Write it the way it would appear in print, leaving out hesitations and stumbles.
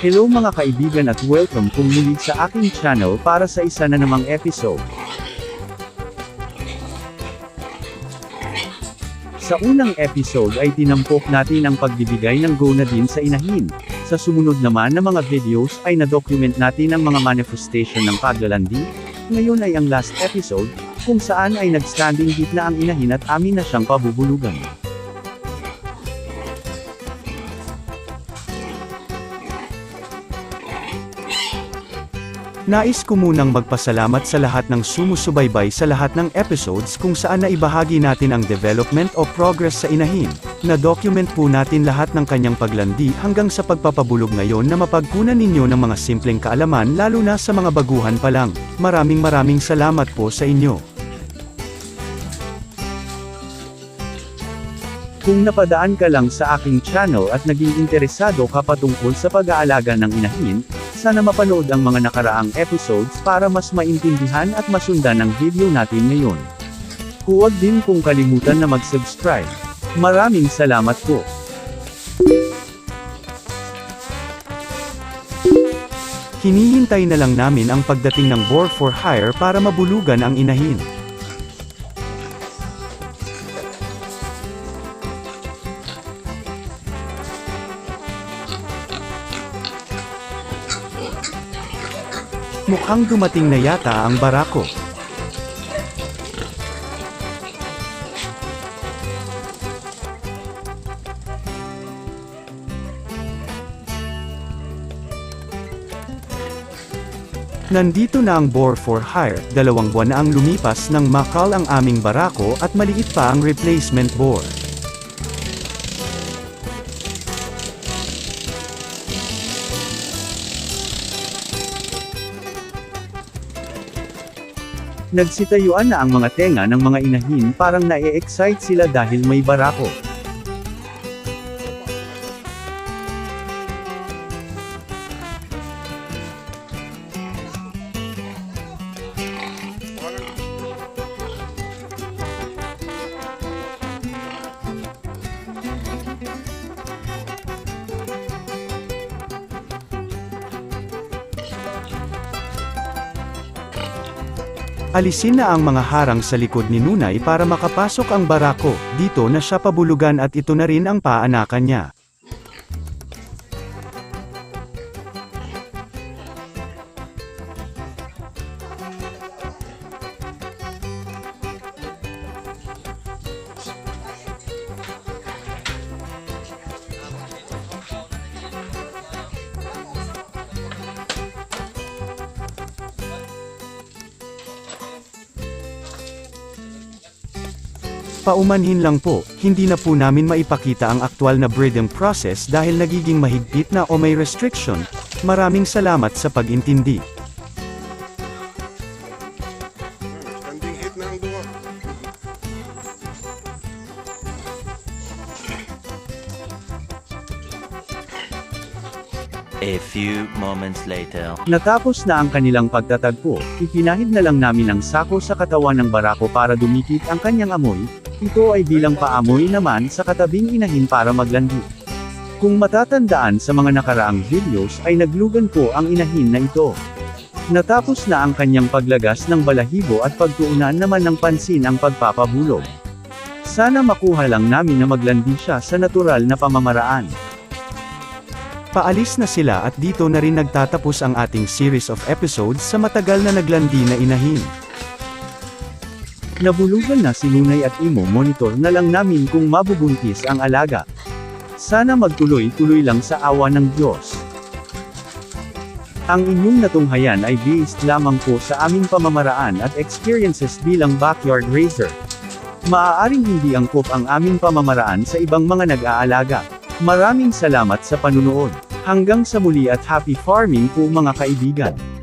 Hello mga kaibigan at welcome kong muli sa aking channel para sa isa na namang episode. Sa unang episode ay tinampok natin ang pagbibigay ng go na din sa inahin. Sa sumunod naman na mga videos ay na-document natin ang mga manifestation ng paglalandi. Ngayon ay ang last episode, kung saan ay nag-standing heat na ang inahin at amin na siyang pabubulugan. Nais ko munang magpasalamat sa lahat ng sumusubaybay sa lahat ng episodes kung saan naibahagi natin ang development o progress sa inahin. Na-document po natin lahat ng kanyang paglandi hanggang sa pagpapabulog ngayon na mapagkunan ninyo ng mga simpleng kaalaman lalo na sa mga baguhan pa lang. Maraming salamat po sa inyo. Kung napadaan ka lang sa aking channel at naging interesado ka patungkol sa pag-aalaga ng inahin, sana mapanood ang mga nakaraang episodes para mas maintindihan at masundan ang video natin ngayon. Huwag din pong kalimutan na mag-subscribe. Maraming salamat po. Hinihintay na lang namin ang pagdating ng boar for hire para mabulugan ang inahin. Mukhang dumating na yata ang barako. Nandito na ang boar for hire, 2 buwan na ang lumipas nang makal ang aming barako at maliit pa ang replacement boar. Nagsitayuan na ang mga tenga ng mga inahin, parang na-e-excite sila dahil may barako. Alisin na ang mga harang sa likod ni Nunay para makapasok ang barako. Dito na siya pabulugan at ito na rin ang paanakan niya. Paumanhin lang po, hindi na po namin maipakita ang aktwal na breeding process dahil nagiging mahigpit na o may restriction. Maraming salamat sa pag-intindi. Standing hit na ang duwa. A few moments later. Natapos na ang kanilang pagtatagpo, ipinahid na lang namin ang sako sa katawan ng barako para dumikit ang kanyang amoy. Ito ay bilang paamoy naman sa katabing inahin para maglandi. Kung matatandaan sa mga nakaraang videos ay naglugan po ang inahin na ito. Natapos na ang kanyang paglagas ng balahibo at pagtuunan naman ng pansin ang pagpapabulog. Sana makuha lang namin na maglandi siya sa natural na pamamaraan. Paalis na sila at dito na rin nagtatapos ang ating series of episodes sa matagal na naglandi na inahin. Nabulugan na si Nunay at Imo, monitor na lang namin kung mabubuntis ang alaga. Sana magtuloy-tuloy lang sa awa ng Diyos. Ang inyong natunghayan ay based lamang po sa aming pamamaraan at experiences bilang backyard raiser. Maaaring hindi angkop ang aming pamamaraan sa ibang mga nag-aalaga. Maraming salamat sa panunood. Hanggang sa muli at happy farming po mga kaibigan.